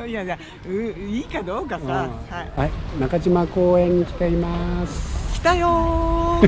いやいや、いいかどうかさ、はい、はい、中島公園に来ています。来たよ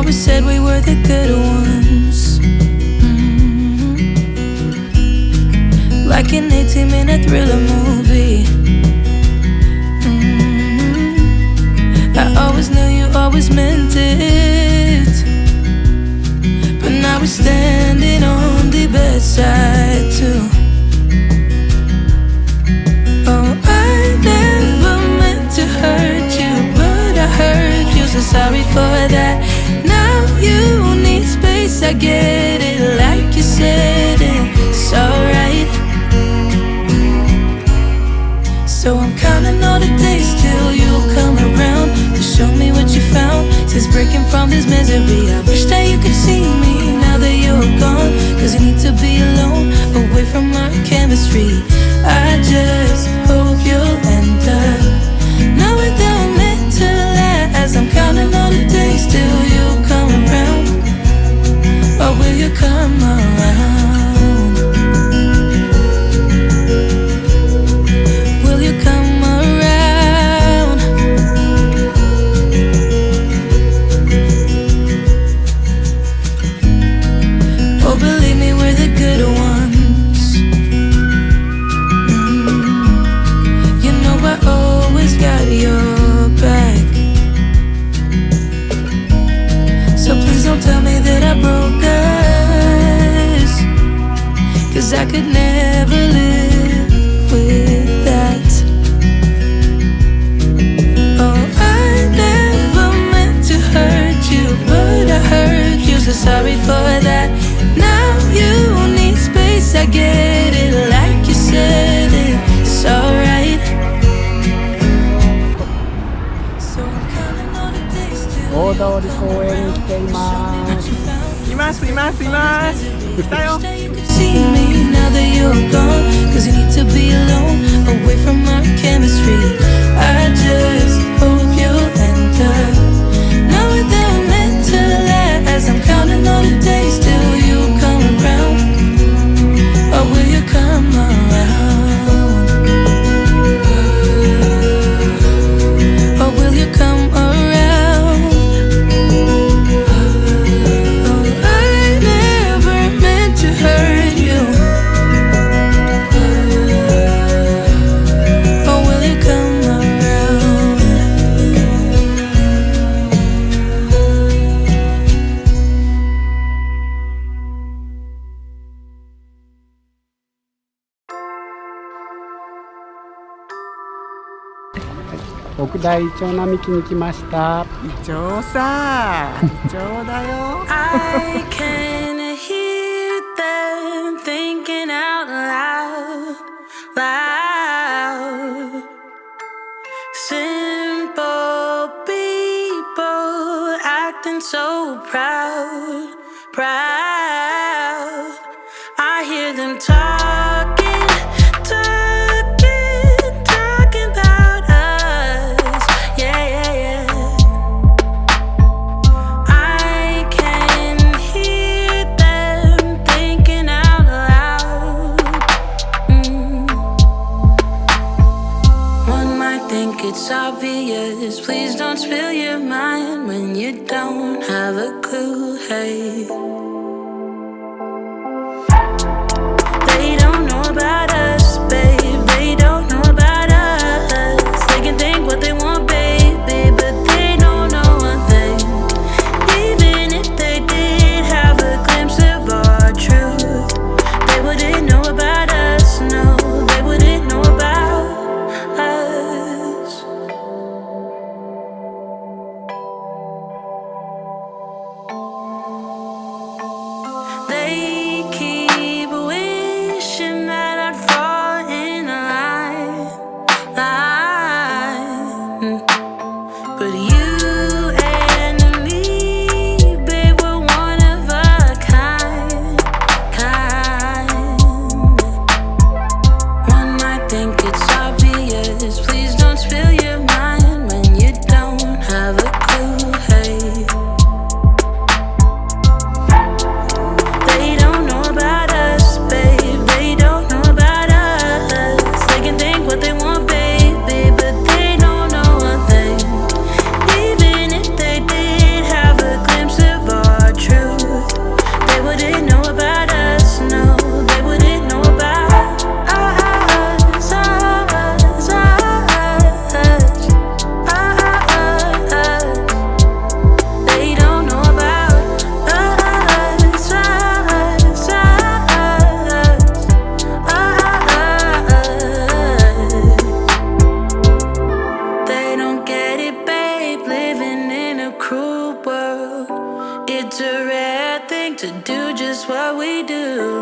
always said we were the good ones. Like an 18-minute thriller movie. I always knew you always meant it, but now we're standing on the bedside too. Oh, I never meant to hurt you, but I hurt you, so sorry for that. Now you need space, I get it, like you said, it's alright. So I'm counting all the days till you'll come around to show me what you found. Since breaking from this misery, I wish that you could see me now that you're gone. Cause I need to be alone, away from our chemistry. I just hope you'll end up knowing that I'm meant to last. I'm counting all the days till you'll come around. Or will you come around? sorry for that. Now you need space, I get it. Like you said, it's alright. So I'm counting all the days till 大通公園に来ています。いますいますいます。来たよ。 see me now that you're gone, 'cause you need to be alone, away from our chemistry. I just hope you'll end up knowing that I'm meant to last. I'm counting all the days till you come around. Or will you come around? Or will you come around? Oh, I never meant to hurt you. Or will you come around?北大イチョウ並木に来ました。イチョウさ、イチョウだよ。I can hear them thinking out loud, loud. Simple people acting so proud, proud. I hear them talking, talking, talking about us. Yeah, yeah, yeah. I can hear them thinking out loud. One might think it's obvious. Please don't spill your mind when you don't have a clue. Hey, they don't know about us, babe. They don't know about us. They can think what they want, baby, but they don't know one thing. Even if they did have a glimpse of our truth, they wouldn't know about us. No, they wouldn't know about us. They keep wishing that I'd fall in line, line. But you and me, babe, we're one of a kind, kind. One might think it's obvious. Please don't spill your mind when you don't have a clue. Hey, they don't know about us, babe. They don't know about us. They can think what they want, baby, but they don't know one thing. Even if they did have a glimpse of our truth, they wouldn't know about us. No, they wouldn't know about us, us, us, us. They don't know about us, us, us. They don't get it, babe, living in a cruel world. It's a rare thing to do just what we do.